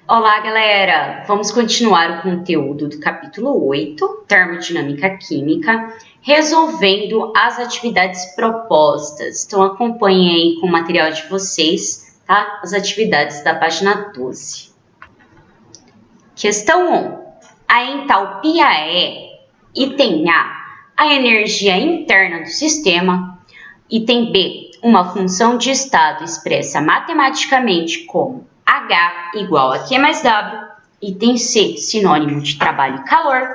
Olá, galera! Vamos continuar o conteúdo do capítulo 8, Termodinâmica Química, resolvendo as atividades propostas. Então, acompanhem aí com o material de vocês, tá? As atividades da página 12. Questão 1. A entalpia é, item A energia interna do sistema, item B, uma função de estado expressa matematicamente como H igual a Q mais W, item C, sinônimo de trabalho e calor,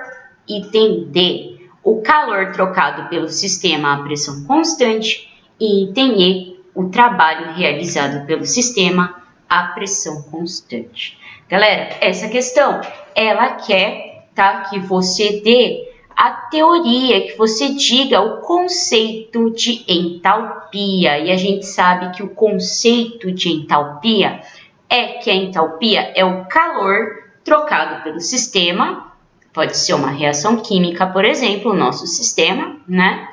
item D, o calor trocado pelo sistema a pressão constante, e item E, o trabalho realizado pelo sistema a pressão constante. Galera, essa questão, ela quer, tá, que você dê a teoria, que você diga o conceito de entalpia. E a gente sabe que o conceito de entalpia é que a entalpia é o calor trocado pelo sistema, pode ser uma reação química, por exemplo, o nosso sistema, né?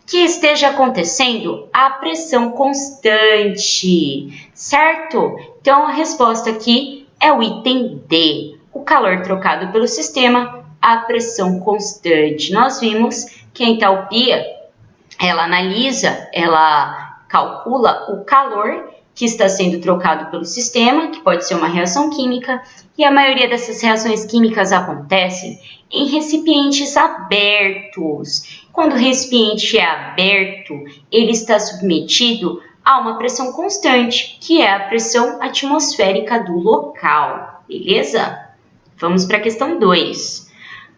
Que esteja acontecendo a pressão constante, certo? Então, a resposta aqui é o item D, o calor trocado pelo sistema a pressão constante. Nós vimos que a entalpia, ela analisa, ela calcula o calor que está sendo trocado pelo sistema, que pode ser uma reação química, e a maioria dessas reações químicas acontecem em recipientes abertos. Quando o recipiente é aberto, ele está submetido a uma pressão constante, que é a pressão atmosférica do local, beleza? Vamos para a questão 2.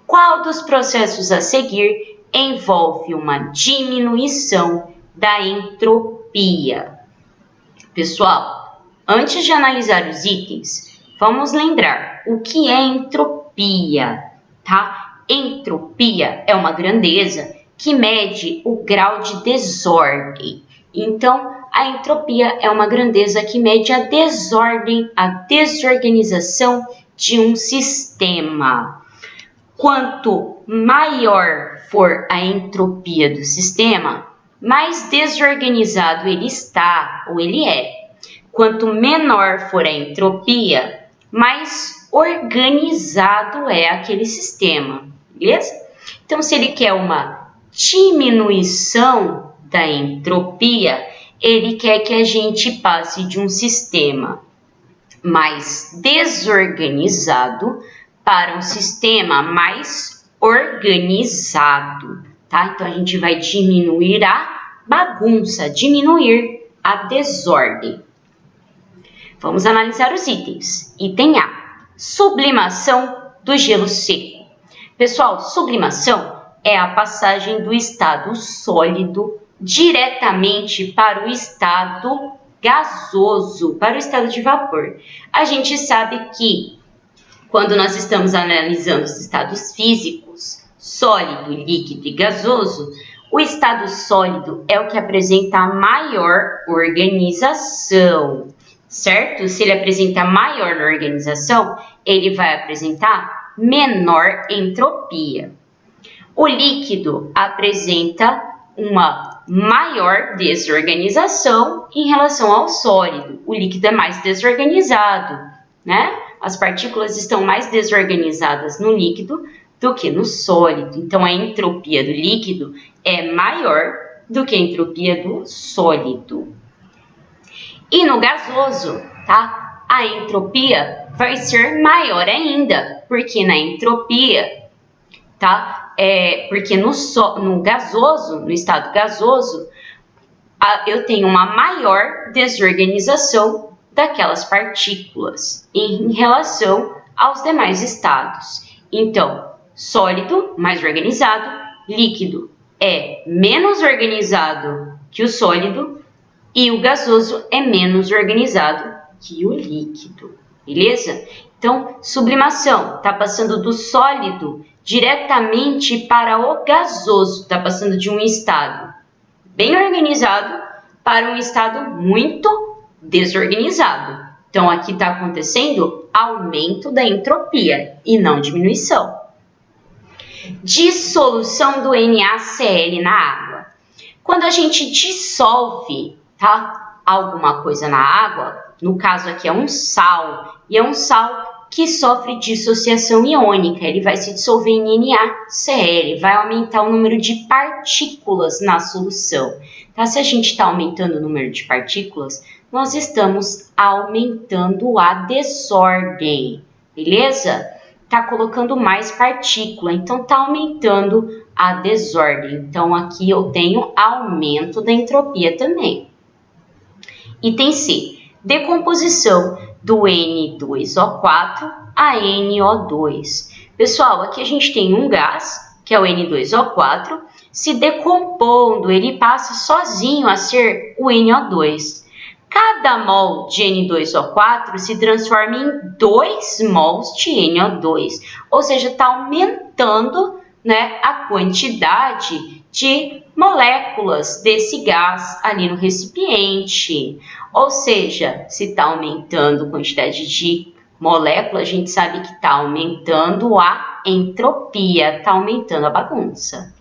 Qual dos processos a seguir envolve uma diminuição da entropia? Pessoal, antes de analisar os itens, vamos lembrar o que é entropia, tá? Entropia é uma grandeza que mede o grau de desordem. Então, a entropia é uma grandeza que mede a desordem, a desorganização de um sistema. Quanto maior for a entropia do sistema, mais desorganizado ele está ou ele é. Quanto menor for a entropia, mais organizado é aquele sistema, beleza? Então, se ele quer uma diminuição da entropia, ele quer que a gente passe de um sistema mais desorganizado para um sistema mais organizado, tá? Então, a gente vai diminuir a bagunça, diminuir a desordem. Vamos analisar os itens. Item A, sublimação do gelo seco. Pessoal, sublimação é a passagem do estado sólido diretamente para o estado gasoso, para o estado de vapor. A gente sabe que quando nós estamos analisando os estados físicos, sólido, líquido e gasoso, o estado sólido é o que apresenta a maior organização, certo? Se ele apresenta maior organização, ele vai apresentar menor entropia. O líquido apresenta uma maior desorganização em relação ao sólido. O líquido é mais desorganizado, né? As partículas estão mais desorganizadas no líquido do que no sólido. Então, a entropia do líquido é maior do que a entropia do sólido. E no gasoso, tá? A entropia vai ser maior ainda, porque na entropia, tá? Porque no gasoso, no estado gasoso, eu tenho uma maior desorganização daquelas partículas em relação aos demais estados. Então, sólido, mais organizado, líquido é menos organizado que o sólido e o gasoso é menos organizado que o líquido, beleza? Então, sublimação, está passando do sólido diretamente para o gasoso, está passando de um estado bem organizado para um estado muito desorganizado. Então, aqui está acontecendo aumento da entropia e não diminuição. Dissolução do NaCl na água. Quando a gente dissolve, tá, alguma coisa na água, no caso aqui é um sal, e é um sal que sofre dissociação iônica, ele vai se dissolver em NaCl, vai aumentar o número de partículas na solução. Tá? Se a gente está aumentando o número de partículas, nós estamos aumentando a desordem, beleza? Tá colocando mais partícula, então tá aumentando a desordem. Então aqui eu tenho aumento da entropia também. Item C, decomposição do N2O4 a NO2. Pessoal, aqui a gente tem um gás, que é o N2O4, se decompondo, ele passa sozinho a ser o NO2. Cada mol de N2O4 se transforma em 2 mols de NO2, ou seja, está aumentando, né, a quantidade de moléculas desse gás ali no recipiente. Ou seja, se está aumentando a quantidade de moléculas, a gente sabe que está aumentando a entropia, está aumentando a bagunça.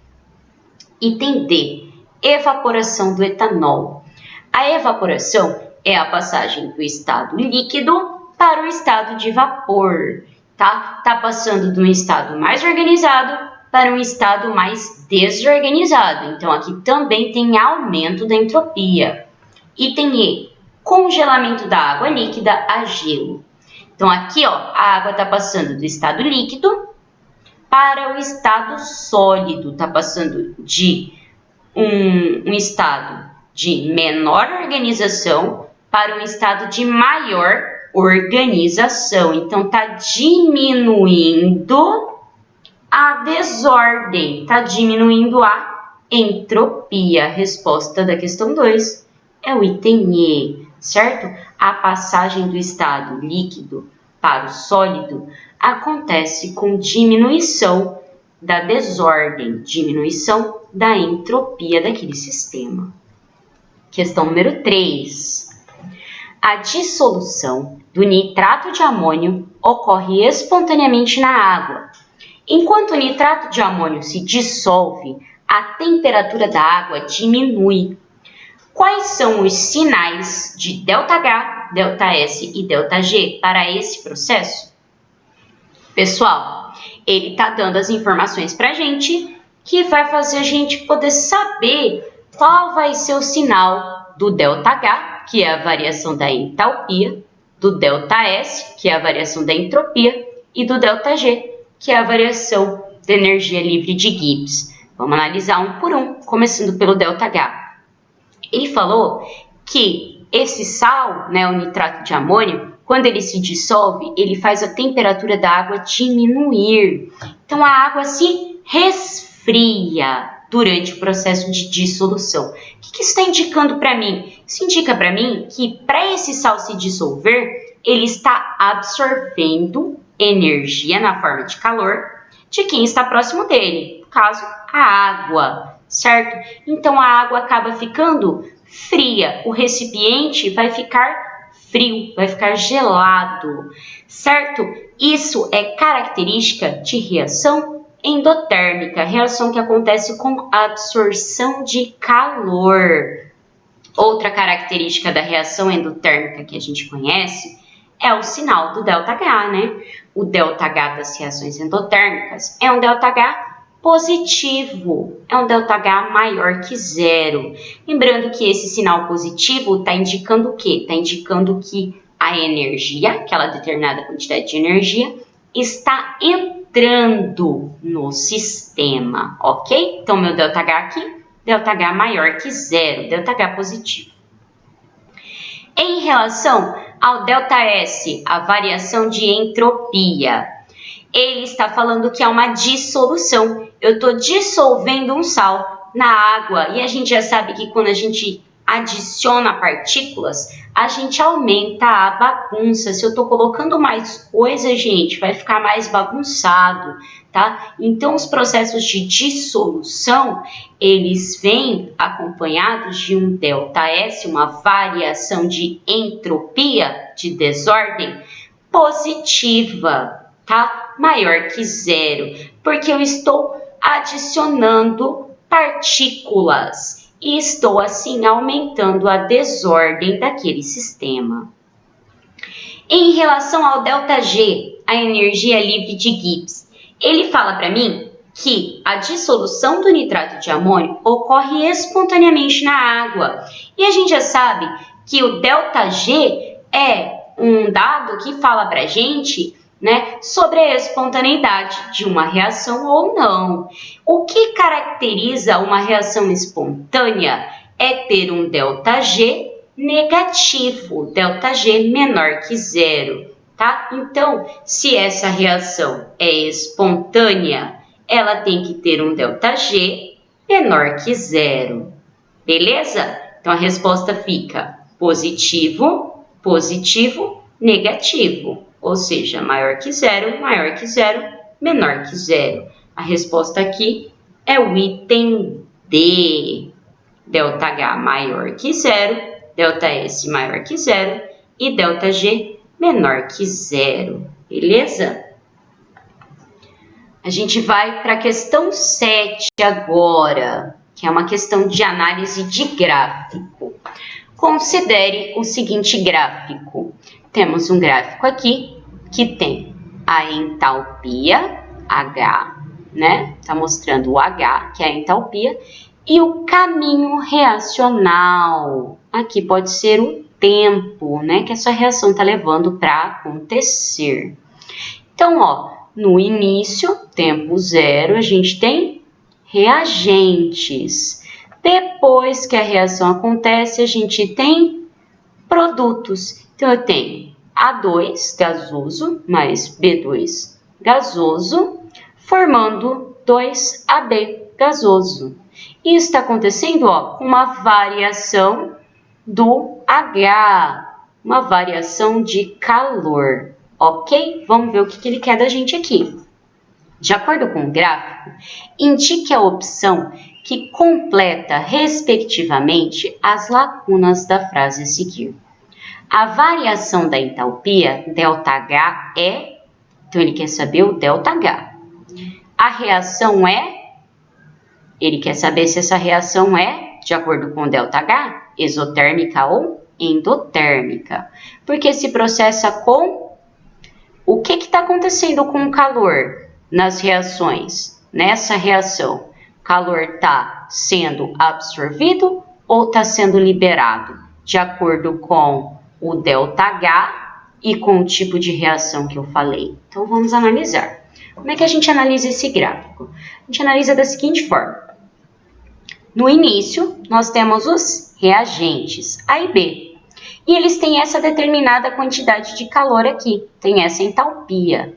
Item D, evaporação do etanol. A evaporação é a passagem do estado líquido para o estado de vapor, tá? Tá passando de um estado mais organizado para um estado mais desorganizado. Então, aqui também tem aumento da entropia. Item E, congelamento da água líquida a gelo. Então, aqui, ó, a água está passando do estado líquido para o estado sólido. Está passando de um estado de menor organização para um estado de maior organização. Então, está diminuindo a desordem, está diminuindo a entropia. A resposta da questão 2 é o item E, certo? A passagem do estado líquido para o sólido acontece com diminuição da desordem, diminuição da entropia daquele sistema. Questão número 3. A dissolução do nitrato de amônio ocorre espontaneamente na água. Enquanto o nitrato de amônio se dissolve, a temperatura da água diminui. Quais são os sinais de ΔH, ΔS e ΔG para esse processo? Pessoal, ele está dando as informações para a gente que vai fazer a gente poder saber qual vai ser o sinal do ΔH, que é a variação da entalpia, do ΔS, que é a variação da entropia, e do ΔG, que é a variação da energia livre de Gibbs. Vamos analisar um por um, começando pelo ΔH. Ele falou que esse sal, né, o nitrato de amônio, quando ele se dissolve, ele faz a temperatura da água diminuir. Então, a água se resfria durante o processo de dissolução. O que isso está indicando para mim? Isso indica para mim que para esse sal se dissolver, ele está absorvendo energia na forma de calor de quem está próximo dele, no caso, a água, certo? Então, a água acaba ficando fria, o recipiente vai ficar frio, vai ficar gelado, certo? Isso é característica de reação endotérmica, reação que acontece com absorção de calor. Outra característica da reação endotérmica que a gente conhece é o sinal do ΔH, né? O ΔH das reações endotérmicas é um ΔH positivo, é um ΔH maior que 0. Lembrando que esse sinal positivo está indicando o quê? Está indicando que a energia, aquela determinada quantidade de energia, está entrando no sistema, ok? Então, meu ΔH aqui, ΔH maior que 0, ΔH positivo. Em relação ao ΔS, a variação de entropia, ele está falando que é uma dissolução. Eu estou dissolvendo um sal na água e a gente já sabe que quando a gente adiciona partículas, a gente aumenta a bagunça. Se eu estou colocando mais coisa, gente, vai ficar mais bagunçado, tá? Então, os processos de dissolução, eles vêm acompanhados de um ΔS, uma variação de entropia, de desordem, positiva, tá? Maior que 0, porque eu estou adicionando partículas e estou assim aumentando a desordem daquele sistema. Em relação ao ΔG, a energia livre de Gibbs? Ele fala para mim que a dissolução do nitrato de amônio ocorre espontaneamente na água. E a gente já sabe que o ΔG é um dado que fala para a gente, né, sobre a espontaneidade de uma reação ou não. O que caracteriza uma reação espontânea é ter um ΔG negativo, ΔG menor que zero, tá? Então, se essa reação é espontânea, ela tem que ter um ΔG menor que zero, beleza? Então, a resposta fica positivo, positivo, negativo, ou seja, maior que zero, menor que zero. A resposta aqui é o item D. ΔH maior que zero, ΔS maior que zero e ΔG menor que zero, beleza? A gente vai para a questão 7 agora, que é uma questão de análise de gráfico. Considere o seguinte gráfico. Temos um gráfico aqui que tem a entalpia H, né? Está mostrando o H, que é a entalpia, e o caminho reacional. Aqui pode ser o tempo, né? Que essa reação está levando para acontecer. Então, ó, no início, tempo zero, a gente tem reagentes. Depois que a reação acontece, a gente tem produtos. Então, eu tenho A2 gasoso mais B2 gasoso, formando 2AB gasoso. Isso está acontecendo, ó, com uma variação do H, uma variação de calor, ok? Vamos ver o que ele quer da gente aqui. De acordo com o gráfico, indique a opção que completa, respectivamente, as lacunas da frase a seguir. A variação da entalpia, ΔH, é... Então, ele quer saber o ΔH. A reação é... Ele quer saber se essa reação é, de acordo com o ΔH, exotérmica ou endotérmica. Porque se processa com... O que está acontecendo com o calor nas reações? Nessa reação, o calor está sendo absorvido ou está sendo liberado? De acordo com o ΔH e com o tipo de reação que eu falei. Então, vamos analisar. Como é que a gente analisa esse gráfico? A gente analisa da seguinte forma. No início, nós temos os reagentes A e B. E eles têm essa determinada quantidade de calor aqui, tem essa entalpia.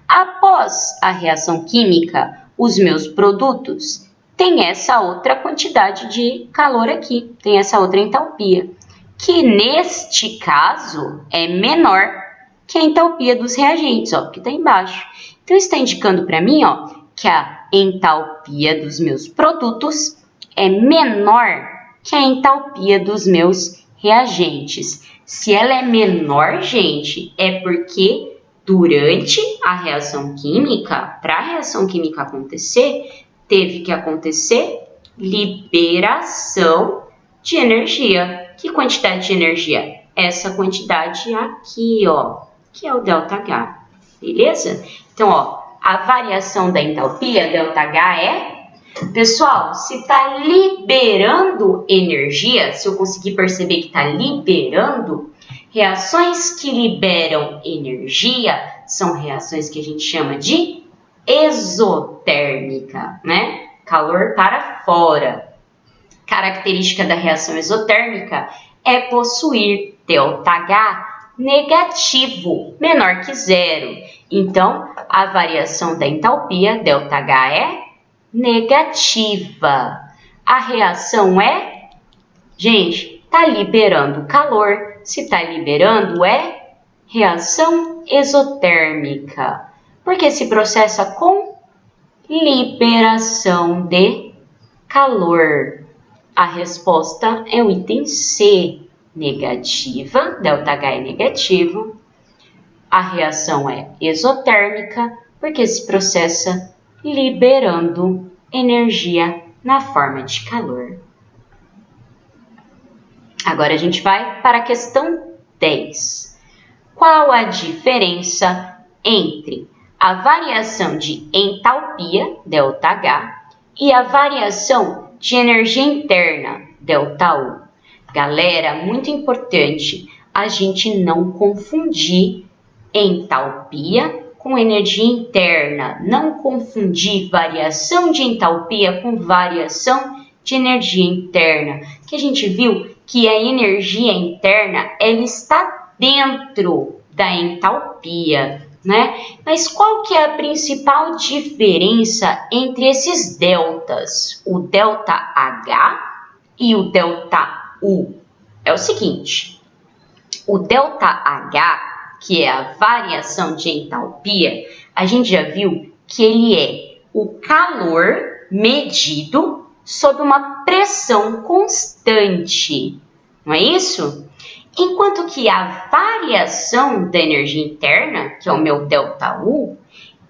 Após a reação química, os meus produtos têm essa outra quantidade de calor aqui, tem essa outra entalpia, que neste caso é menor que a entalpia dos reagentes, ó, que está embaixo. Então, está indicando para mim, ó, que a entalpia dos meus produtos é menor que a entalpia dos meus reagentes. Se ela é menor, gente, é porque durante a reação química, para a reação química acontecer, teve que acontecer liberação de energia. Que quantidade de energia? Essa quantidade aqui, ó, que é o ΔH, beleza? Então, ó, a variação da entalpia, ΔH, é... Pessoal, se está liberando energia, se eu conseguir perceber que está liberando, reações que liberam energia são reações que a gente chama de exotérmica, né? Calor para fora. Característica da reação exotérmica é possuir ΔH negativo, menor que zero. Então, a variação da entalpia, ΔH, é negativa. A reação é, gente, está liberando calor. Se está liberando, é reação exotérmica, porque se processa com liberação de calor. A resposta é o item C, negativa, ΔH é negativo. A reação é exotérmica, porque se processa liberando energia na forma de calor. Agora a gente vai para a questão 10. Qual a diferença entre a variação de entalpia, ΔH, e a variação de energia interna, ΔU. Galera, muito importante a gente não confundir entalpia com energia interna, não confundir variação de entalpia com variação de energia interna, que a gente viu que a energia interna ela está dentro da entalpia, né? Mas qual que é a principal diferença entre esses deltas, o ΔH e o ΔU? É o seguinte, o ΔH, que é a variação de entalpia, a gente já viu que ele é o calor medido sob uma pressão constante, não é isso? Enquanto que a variação da energia interna, que é o meu ΔU,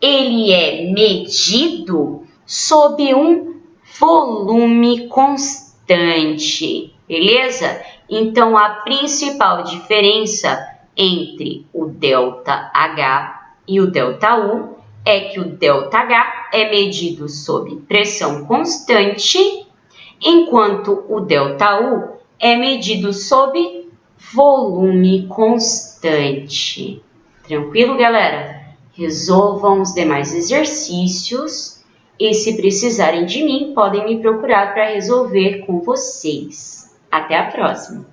ele é medido sob um volume constante, beleza? Então, a principal diferença entre o ΔH e o ΔU é que o ΔH é medido sob pressão constante, enquanto o ΔU é medido sob volume constante. Tranquilo, galera? Resolvam os demais exercícios e, se precisarem de mim, podem me procurar para resolver com vocês. Até a próxima!